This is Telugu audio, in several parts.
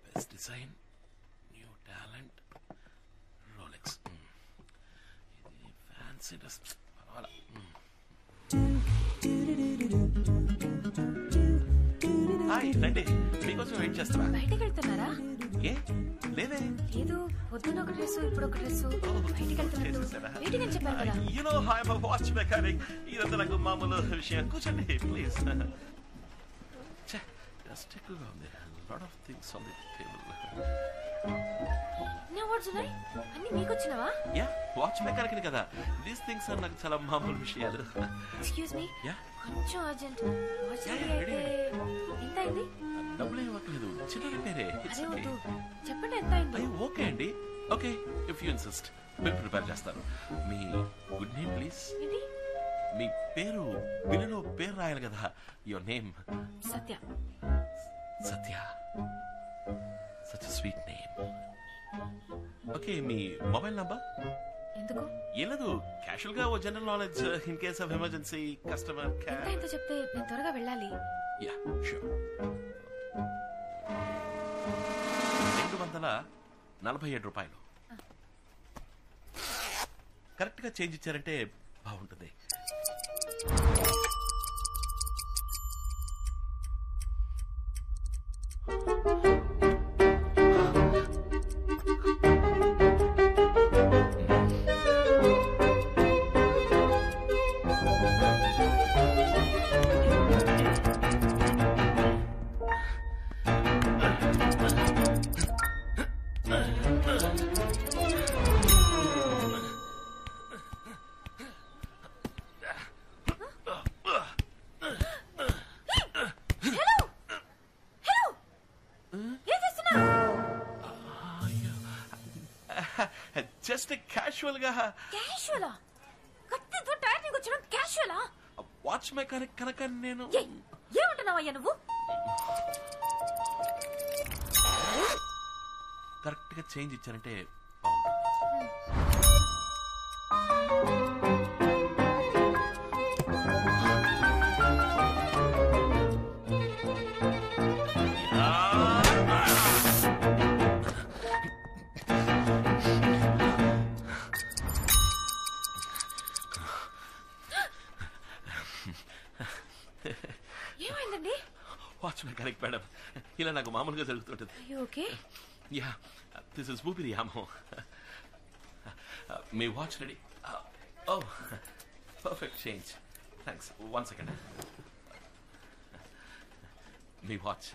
Best design, new talent, Rolex. ఇది ఫ్యాన్సీ డ్రెస్. హాయ్ రండి, మీకోసం వెయిట్ చేస్తారా? బయటికి వెళ్తున్నారా? ఏ లేదే. లేదు, పొద్దున ఒక డ్రెస్, ఇప్పుడు ఒక డ్రెస్. బయటికి వెళ్తున్నట్టు వెయిటింగ్ అని చెప్పారు కదా. You know I am a watch mechanic. ఇదంతా నాకు మామూలు విషయం. కూర్చోండి ప్లీజ్. జస్ట్ ఎక్కువగా ఉంది. Lot of things on the table. నా వాట్స్ ఉన్నాయి అన్ని మీకు వచ్చినవా? యా, వాచ్ మెకానిక్ కదా. దీస్ థింగ్స్ ఆర్ నాకు చాలా మామూలు విషయాలు. ఎక్స్క్యూజ్ మీ, యా కొంచెం అర్జెంట్. వాచ్ అయితే ఎంత అయింది? డబ్బులు ఇవ్వట్లేదు, చిన్న రిపేరే. అదే వద్దు, చెప్పండి ఎంత అయింది. ఓకే అండి, okay if you insist bill prepare చేస్తాను. మీ గుడ్ నేమ్ ప్లీజ్. ఏంటి? మీ పేరు బిల్లులో పేరు రాయాలి కదా. Your name? Satya. Satya, such sweet name. Okay, మీ మొబైల్ నంబర్? ఎందుకు? ఏం లేదు, క్యాషువల్ గా ఓ general knowledge in case of emergency customer ఎంత ఎంత చెప్తే నేను త్వరగా వెళ్ళాలి. Yeah sure. 247 రూపాయలు. కరెక్ట్ గా చేంజ్ ఇచ్చారంటే బాగుంటుంది. జస్ట్ క్యాషువల్ గా. క్యాషువలా? కత్తితో టైర్నింగ్ వచ్చడం క్యాషువలా? వాచ్ మెకానిక్ కనుక నేను. ఏమంటున్నావయ్యా నువ్వు? కరెక్ట్ గా చేంజ్ ఇచ్చారంటే బాగుంటుంది. ఏమైందండి? వాచ్ మెకానిక్ మేడం, ఇలా నాకు మామూలుగా జరుగుతుంటది. ఓకే. యా, దిస్ ఇస్ ఊపిరి యామో. మీ వాచ్ రెడీ? ఓ పర్ఫెక్ట్ చేంజ్, థ్యాంక్స్. 1 సెకండ్. మీ వాచ్.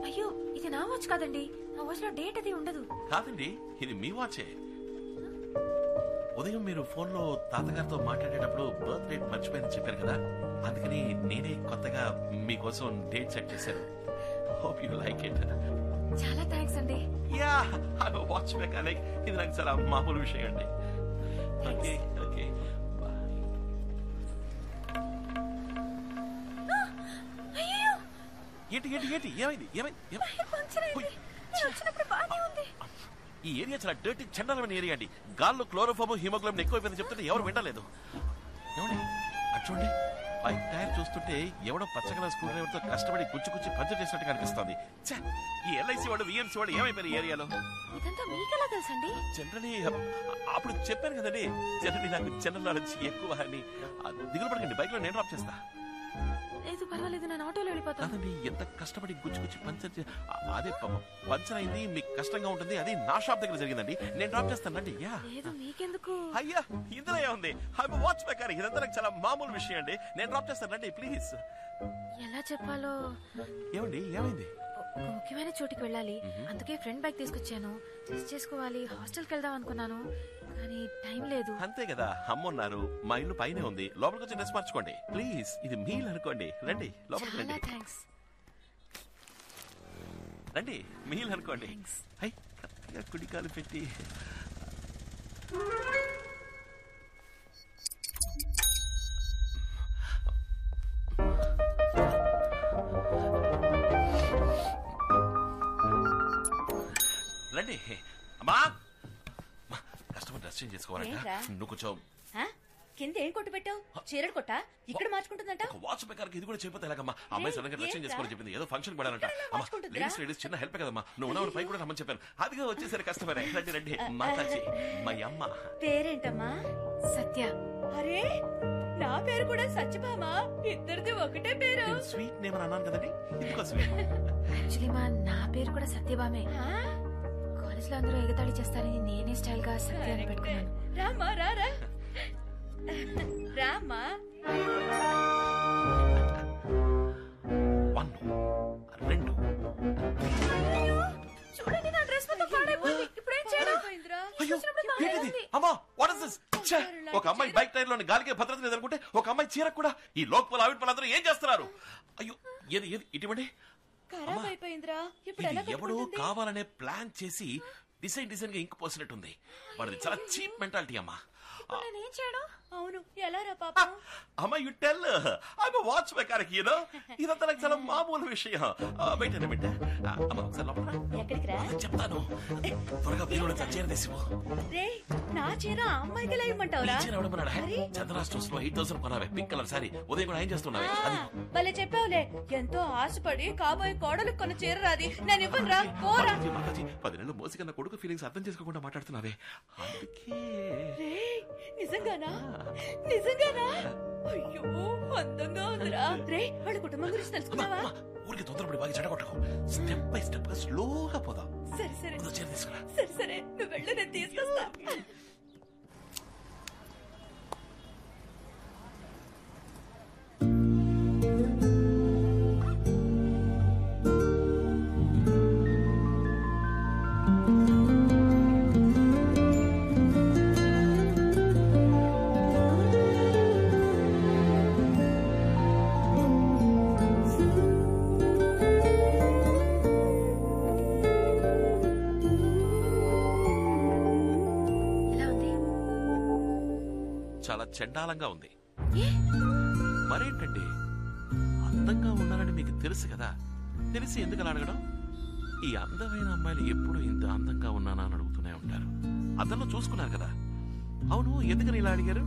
అయ్యో, ఇది నా వాచ్ కాదండి. నా వాచ్ లో డేట్ అది ఉండదు. కాదండి, ఇది మీ వాచే. ఉదయం మీరు ఫోన్ లో తాతగారితో మాట్లాడేటప్పుడు బర్త్ డేట్ మర్చిపోయిందని చెప్పారు కదా, అందుకని నేనే కొత్తగా మీకోసం డేట్ సెట్ చేశాను. Hope you like it. చాలా థ్యాంక్స్ అండి. Yeah, I watch mechanic. ఇది నాకు చాలా మామూలు విషయం అండి. Okay okay bye. అయ్యో, ఏంటి ఏంటి ఏంటి ఏమైంది ఏమైంది? పంచర్ అయింది. నేను వచ్చినప్పుడు బాగానే ఉంది. ఈ ఏరియా చాలా డర్టీ చండాలమైన ఏరియా అండి. గాల్లో క్లోరోఫామ్ హిమోగ్లోబిన్ ఎక్కువైపోయిందని చెప్తుంటే ఎవరు వినలేదు. ఏమండి అటు చూడండి, బైక్ టైర్ చూస్తుంటే ఎవడో పచ్చగల స్క్రూ డ్రైవర్ తో కష్టపడి గుచ్చి పంచర్ చేసినట్టు కనిపిస్తుంది. ఈ ఎల్ఐసి వాడు విఎంసీ వాడు ఏమైపోయారు ఈ ఏరియాలో? ఇదంతా మీకెలా తెలుసండి? జనరలీ అప్పుడు చెప్పాను కదండి, జనరలీ నాకు జనరల్ నాలెడ్జ్ ఎక్కువ అని. దిగులు పడకండి, బైక్ లో నేను డ్రాప్ చేస్తా. లేదు పర్వాలేదు, నేను ఆటోలో వెళ్ళిపోతాను. కాదండి, ఎంత కష్టపడి గుచ్చి పంచర్ అదే పంచర్ అయింది, మీకు కష్టంగా ఉంటుంది. అది నా షాప్ దగ్గర జరిగిందండి, నేను డ్రాప్ చేస్తానండి. యా లేదు మీకెందుకు? అయ్యా ఇందులో ఏముంది, వాచ్ మెకానిక్, ఇదంతా నాకు చాలా మామూలు విషయం అండి. నేను డ్రాప్ చేస్తానండి ప్లీజ్. ఎలా చెప్పాలో. ఏమండి ఏమైంది? ఒక ముఖ్యమైన చోటుకి వెళ్ళాలి, అందుకే ఫ్రెండ్ బైక్ తీసుకొచ్చాను. టెస్ట్ చేసుకోవాలి, హాస్టల్కి వెళ్దాం అనుకున్నాను, కానీ టైం లేదు. అంతే కదా, అమ్మున్నారు. మా ఇల్లు పైనే ఉంది, లోపలికి వచ్చి డ్రెస్ మార్చుకోండి ప్లీజ్. ఇది మీల్ అనుకోండి, రండి లోపలికి రండి. థ్యాంక్స్. రండి మీల్ అనుకోండి. హై కరెక్ట్గా కుడికాలు పెట్టి. రండి అమ్మా, కష్టపడి డ్రెస్ చేంజ్ చేసుకోవాలంట. నువ్వు కొంచెం కింద ఏం కొట్టు పెట్టావు? చీరడు కొట్ట ఇక్కడ మార్చుకుంటుందంట. వాచ్ మేకర్ ఇది కూడా చెప్పితే ఎలాగమ్మా? అమ్మాయి సడన్ గా డ్రెస్సింగ్ చేసుకోవాలని చెప్పింది. ఏదో ఫంక్షన్ పడాలంట. లేడీస్ చిన్న హెల్ప్ కదమ్మా. నువ్వు పై కూడా రమ్మని చెప్పాను. అదిగా వచ్చేసరి కష్టపడే. రండి మాతాజీ మా అమ్మ పేరేంటమ్మా? సత్య. అరే నా పేరు కూడా సత్యభామ. ఇద్దరిది ఒకటే పేరు. స్వీట్ నేమ్ అన్నాను కదండి. యాక్చువల్లీ నా పేరు కూడా సత్యభామే. కాలేజ్ లో అందరూ ఎగతాళి చేస్తారని నేనే స్టైల్ గా సత్య అని పెట్టుకున్నాను. రామ్మా రారా రామ్మా. 1 2 చూడండి నా డ్రెస్ మొత్తం పాడైపోయింది. ఇప్పుడు ఏం చేయడం? ఒక అమ్మాయి బైక్ టైర్ లోని గాలికే భద్రత లేదనుకుంటే ఒక అమ్మాయి చీర కూడా ఈ లోకల్ ఆవిడ పనులందరూ ఏం చేస్తున్నారు? అయ్యో ఏది ఏది ఇటువంటి ఎవడో కావాలనే ప్లాన్ చేసి డిజైన్ గా ఇంక్ పోసినట్టుంది. వాడిది చాలా చీప్ మెంటాలిటీ అమ్మా. నేనేం చేయడం? అవును ఎలా రా పాప? అమ్మా you tell I'm watch mechanic you know. ఇదంతా నాకు చాలా మామూలు విషయం. వెయిట్ అన్న బిడ్డ. అమ్మా ఒకసారి లోపల ఎక్కడికి రా చెప్తాను. త్వరగా బీరులో చీర తీసిపో. రే నా చీర ఆ అమ్మాయికి ఎలా ఇవ్వమంటావురా? చీర ఎవడమన్నాడా? చంద్రా స్టోర్స్ లో 8000 కొనావే. Pink colour sorry. ఉదయం కూడా ఏం చేస్తున్నావే? అది భలే చెప్పావులే. ఎంతో ఆశపడి కాబోయే కోడలు కొన్న చీర రాది. నేను ఇవ్వను రా. పోరా. 10 నెలలు మోసి కన్నా కొడుకు ఫీలింగ్స్ అర్థం చేసుకోకుండా మాట్లాడుతున్నావే. అందుకే నిజంగానా? నిజంగానా? అయ్యో అందంగా ఉందిరా. రే వాళ్ళ కుటుంబం గురించి తెలుసుకున్నావా? ఊరికి తొందరపడి బాగా చెడగొట్టకు. స్టెప్ బై స్టెప్ గా స్లోగా పోదాం. సరే సరే చీర తీసుకురా. సరే సరే నువ్వు వెళ్ళు, నేను తీసుకొస్తా. చాలా చండాలంగా ఉంది. మరేంటండి అందంగా ఉన్నారని మీకు తెలుసు కదా, తెలిసి ఎందుకు అలా అడగడం? ఈ అందమైన అమ్మాయిలు ఎప్పుడు ఇంత అందంగా ఉన్నానా అని అడుగుతూనే ఉంటారు. అద్దంలో చూసుకున్నారు కదా. అవును ఎందుకని ఇలా అడిగారు?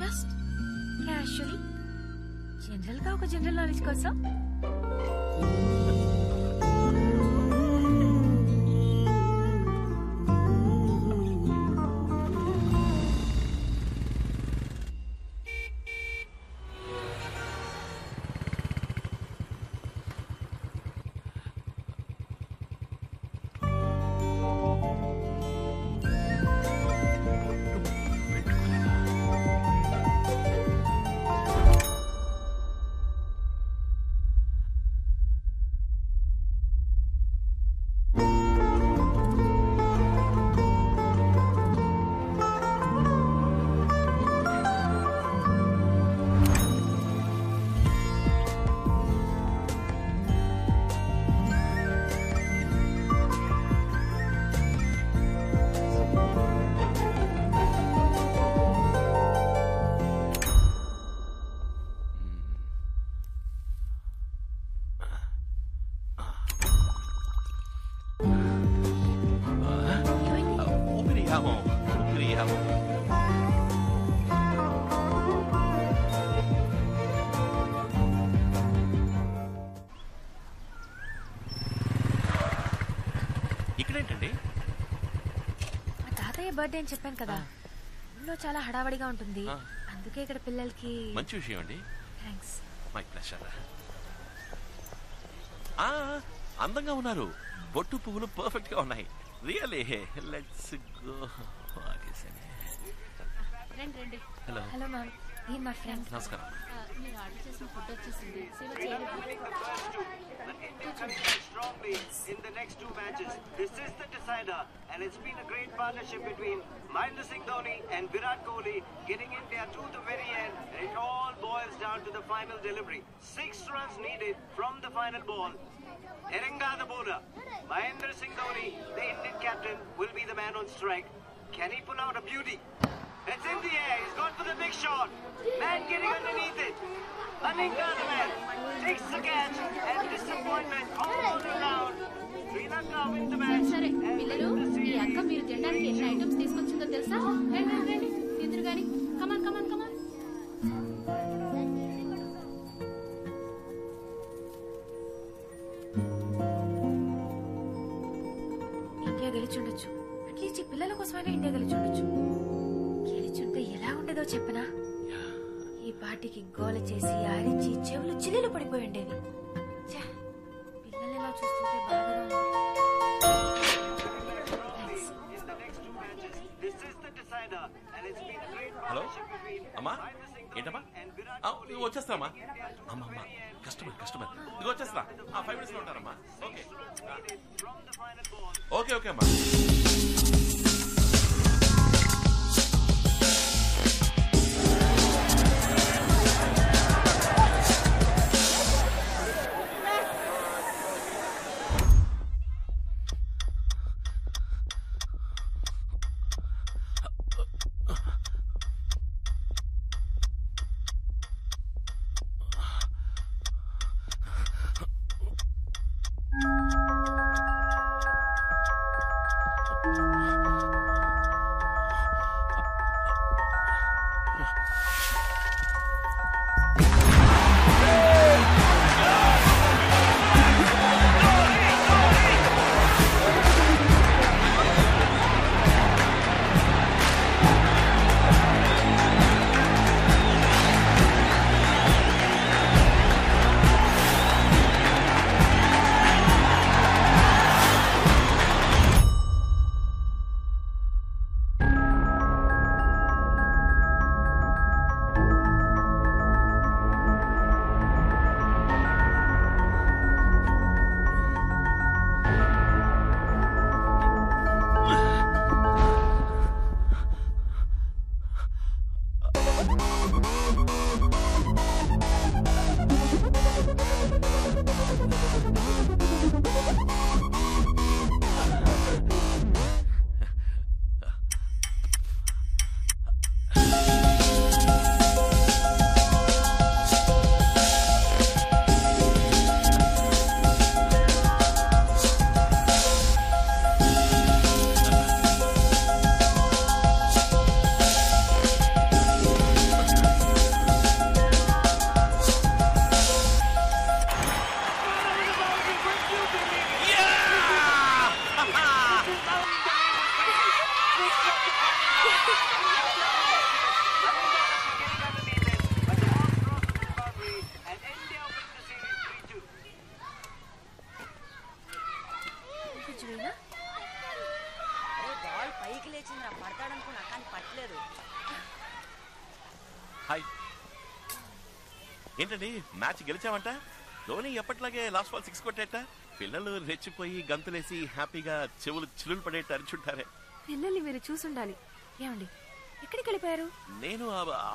జస్ట్ క్యాజువల్లీ, జనరల్ గా ఒక జనరల్ నాలెడ్జ్ కోసం. ఇక్కడేంటండి? మా తాతయ్య బర్త్డే అని చెప్పాను కదా, ఊళ్ళో చాలా హడావడిగా ఉంటుంది. అందుకే ఇక్కడ పిల్లలకి. మంచి విషయం అండి. థ్యాంక్స్. My pleasure. అందంగా ఉన్నారు. బొట్టు పువ్వులు పర్ఫెక్ట్ గా ఉన్నాయి. Really let's go. Hello hello ma'am, ఈయన మా ఫ్రెండ్. నమస్కారం. మీరు ఆర్డర్ చేసిన ఫుడ్ వచ్చేసింది. Strongly in the next two matches. This is the decider, and it's been a great partnership between Mahendra Singh Dhoni and Virat Kohli, getting India to the very end. And it all boils down to the final delivery. 6 runs needed from the final ball. Erenga the bowler. Mahendra Singh Dhoni, the Indian captain, will be the man on strike. Can he pull out a beauty? It's in the air. He's gone for the big shot. Man getting underneath it. Malinga the man takes the catch, and disappointment all around. Sri Lanka win the match. సరే పిల్లలు, ఈ అక్క మీరు తినడానికి ఎన్ని ఐటమ్స్ తీసుకొచ్చిందో తెలుసా? రండి రండి తిందురు గాని. కమాన్ కమాన్ కమాన్. పిల్లల కోసమైనా ఇండియా గెలిచి ఉండొచ్చు. గెలిచుంటే ఎలా ఉండేదో చెప్పనా? ఈ పార్టీకి గోల చేసి ఆరించి చెవులు చిల్లులు పడిపోయి ఉండేవి. పిల్లలు ఎలా చూస్తుంటే బాధగా ఉంది. హలో అమ్మా, ఏంటమ్మా? వచ్చేస్తామా? అమ్మా కస్టమర్ ఇదిగో వచ్చేస్తా. 5 minutes లో ఉంటారమ్మా. ఓకే అమ్మా. హాయ్, ఏంటండి మ్యాచ్ గెలిచామంట? ధోని ఎప్పట్లాగే లాస్ట్ బాల్ 6 కొట్టేట. పిల్లలు రెచ్చిపోయి గంతులేసి హ్యాపీగా చెవులు చిల్లులు పడేట అరుచుంటారే. పిల్లల్ని మీరు చూసుండాలి. ఏమండి ఎక్కడికి వెళ్ళిపోయారు? నేను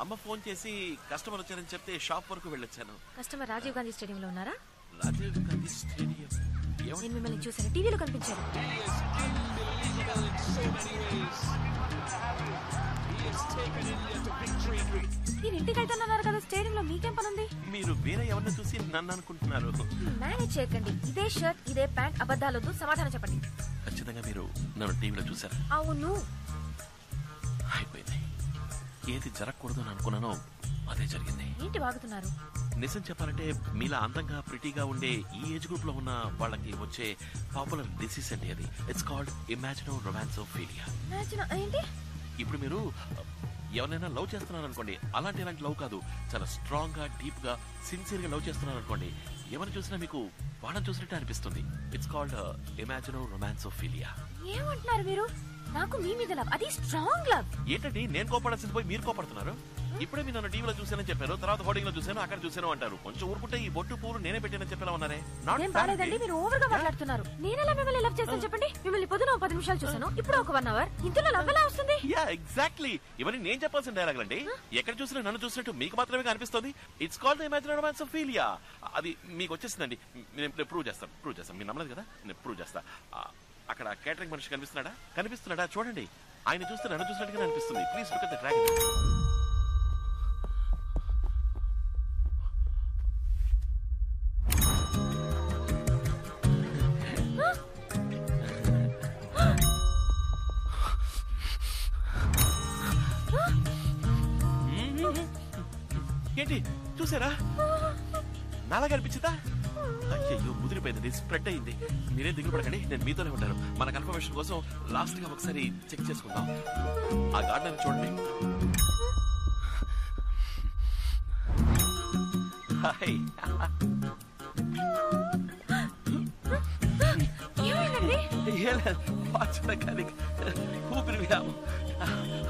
అమ్మ ఫోన్ చేసి కస్టమర్ వచ్చారని చెప్తే షాప్ వరకు వెళ్ళొచ్చాను. కస్టమర్ రాజీవ్ గాంధీ స్టేడియంలో ఉన్నారా? రాజీవ్ గాంధీ స్టేడియం? నేను మిమ్మల్ని చూసాను, టీవీలో కనిపించారు. మీరు ఇంటికి వెళ్తున్నారు కదా, స్టేడియంలో మీకేం పనుంది? మీరు వేరే ఎవరిని చూసి నన్ను అనుకుంటున్నారు. మేనేజ్ చేయకండి. ఇదే షర్ట్, ఇదే ప్యాంట్, అబద్ధాలొద్దు, సమాధానం చెప్పండి. ఖచ్చితంగా మీరు నన్ను టీవీలో చూసారా? అవును. అయిపోయింది. ఏది జరగకూడదు అనుకున్నానో అదే జరిగింది. ఏంటి వాగుతున్నారు? నిజం చెప్పాలంటే మీలా అందంగా ప్రిటీగా ఉండే ఈ ఏజ్ గ్రూప్ లో ఉన్న వాళ్ళకి వచ్చే పాపులర్ డిసీజ్ అండి అది. It's called imagino romancophilia. ఏంటి? ఇప్పుడు మీరు ఎవరైనా లవ్ చేస్తున్నారు అనుకోండి, ఇలాంటి లవ్ కాదు, చాలా స్ట్రాంగ్ గా డీప్ గా సిన్సియర్ గా లవ్ చేస్తున్నారు అనుకోండి, ఎవరిని చూసినా మీకు వాళ్ళని చూసినట్టు అనిపిస్తుంది. It's called imagino romancophilia. ఏమంటున్నారు మీరు? నాకు మీ మీద లవ్, అది స్ట్రాంగ్ లవ్. ఏంటండి నేను కోపడాల్సింది పోయి మీరు కోపడుతున్నారు? ఇప్పుడే మీరు నన్ను టీవీలో చూసానని చెప్పారు, తర్వాత హోర్డింగ్ లో చూసాను, అక్కడ చూసాను అంటారు. కొంచెం ఊరుకుంటే ఈ బొట్టు పూలు నేనే పెట్టానని చెప్పేలా ఉన్నారే. నేను బాలేదండి, మీరు ఓవర్ గా మాట్లాడుతున్నారు. నేనెలా మిమ్మల్ని లవ్ చేస్తాను చెప్పండి? మిమ్మల్ని పొద్దున 10 నిమిషాలు చూసాను, ఇప్పుడు ఒక 1 hour. ఇంతలో లవ్ ఎలా వస్తుంది? యా ఎగ్జాక్ట్లీ, ఇవన్నీ నేను చెప్పాల్సిన డైలాగ్ అండి. ఎక్కడ చూసినా నన్ను చూసినట్టు మీకు మాత్రమే కనిపిస్తుంది. It's called imaginary romancophilia. అది మీకు వచ్చేసిందండి. నేను ప్రూవ్ చేస్తాను. మీరు నమ్మలేదు కదా, నేను ప్రూవ్ చేస్తా. అక్కడ కేటరింగ్ మనిషి కనిపిస్తున్నాడా చూడండి. ఆయన చూస్తే నన్ను చూసినట్టుగా అనిపిస్తుంది. Please look at the dragon. ఏంటి చూసారా? నాలాగా అనిపించిందా? అయ్యో ముదిరిపోయింది, స్ప్రెడ్ అయింది. మీరేం దిగులు పడకండి, నేను మీతోనే ఉంటాను. మన కన్ఫర్మేషన్ కోసం లాస్ట్ గా ఒకసారి చెక్ చేసుకుందాం. ఆ గార్డెన్ చూడండి. హాయ్. వాచ్ మెకానిక్ ఊపిరి వ్యాము.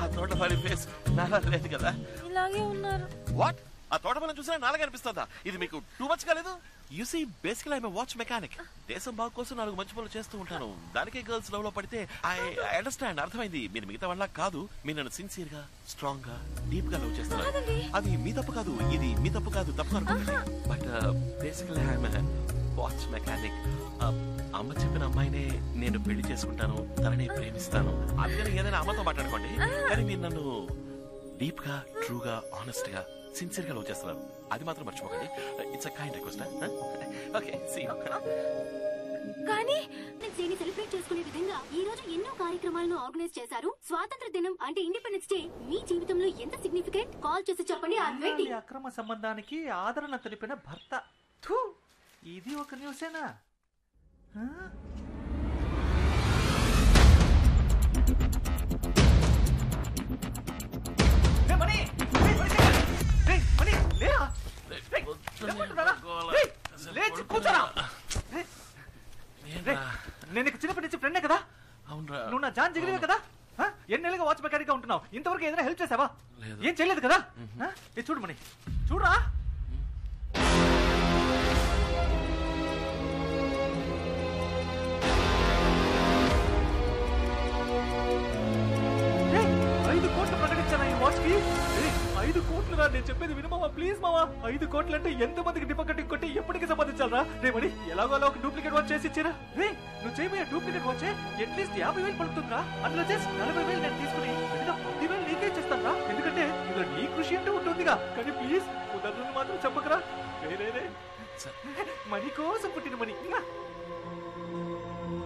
ఆ తోటమాలి ఫేస్ నాలా లేదు కదా. ఇలాగే ఉన్నారు. వాట్? ఆ తోటమాలని చూసినా నాలుగు అనిపిస్తుందా? ఇది మీకు టూ మచ్ కాలేదు? యు సీ బేసికల్ ఐఎమ్ వాచ్ మెకానిక్. దేశం బాగు కోసం 4 మంచి పనులు చేస్తూ ఉంటాను. దానికే గర్ల్స్ లవ్ లో పడితే ఐ అండర్స్టాండ్, అర్థమైంది. మీరు మిగతా వాళ్ళ కాదు. మీరు నన్ను సిన్సియర్ గా, స్ట్రాంగ్ గా, డీప్ గా లవ్ చేస్తున్నారు. అది మీ తప్పు కాదు, ఇది మీ తప్పు కాదు, తప్పు అనుకోండి. బట్ బేసికల్ ఐఎమ్ వాచ్ మెకానిక్. అమ్మ చెప్పిన అమ్మాయినే నేను పెళ్లి చేసుకుంటాను, తనని ప్రేమిస్తాను. అందుకని ఏదైనా అమ్మతో మాట్లాడుకోండి. కానీ మీరు నన్ను డీప్ గా, ట్రూ గా, ఆనెస్ట్ గా, సిన్సియర్ గా లవ్ చేస్తున్నారు. అది మాత్రం మర్చిపోకండి. It's a kind request. Okay, see you. కానీ డేని సెలబ్రేట్ చేసుకునే విధంగా ఈ రోజు ఎన్నో కార్యక్రమాలను ఆర్గనైజ్ చేశారు. స్వాతంత్ర దినం అంటే ఇండిపెండెన్స్ డే మీ జీవితంలో ఎంత సిగ్నిఫికెంట్? కాల్ చేసి చెప్పండి. అక్రమ సంబంధానికి ఆదరణ తెలిపిన భర్త. ఇది ఒక న్యూసేనా? నేను చిన్నప్పటి నుంచి ఫ్రెండే కదా. నువ్వు నా జాన్ జిగిరివే కదా. ఎన్నేళ్ళుగా వాచ్ మెకానిక్ గా ఉంటున్నావు. ఇంతవరకు ఏదైనా హెల్ప్ చేసావా? ఏం చేయలేదు కదా. చూడు మణి, చూడరా. వాచ్ కి 5 కోట్లు రా. నేను చెప్పేది విను మావా, ప్లీజ్ మావా. 5 కోట్లు అంటే ఎంత మందికి డిప కట్టి కొట్టి ఎప్పటికీ సంపాదించాలరా? రేమని ఎలాగో అలా ఒక డూప్లికేట్ వాచ్ చేసి ఇచ్చిరా. నువ్వు చేయబోయే డూప్లికేట్ వాచ్ అట్లీస్ట్ 50,000 పడుతుందిరా. అందులో చేసి 40,000 నేను తీసుకుని 10,000 నీకే ఇచ్చేస్తాను. ఎందుకంటే ఇందులో నీ కృషి అంటే ఉంటుందిగా. కానీ ప్లీజ్ కుదరదు మాత్రం చెప్పకరా. రే మనీ కోసం పుట్టిన మనీ.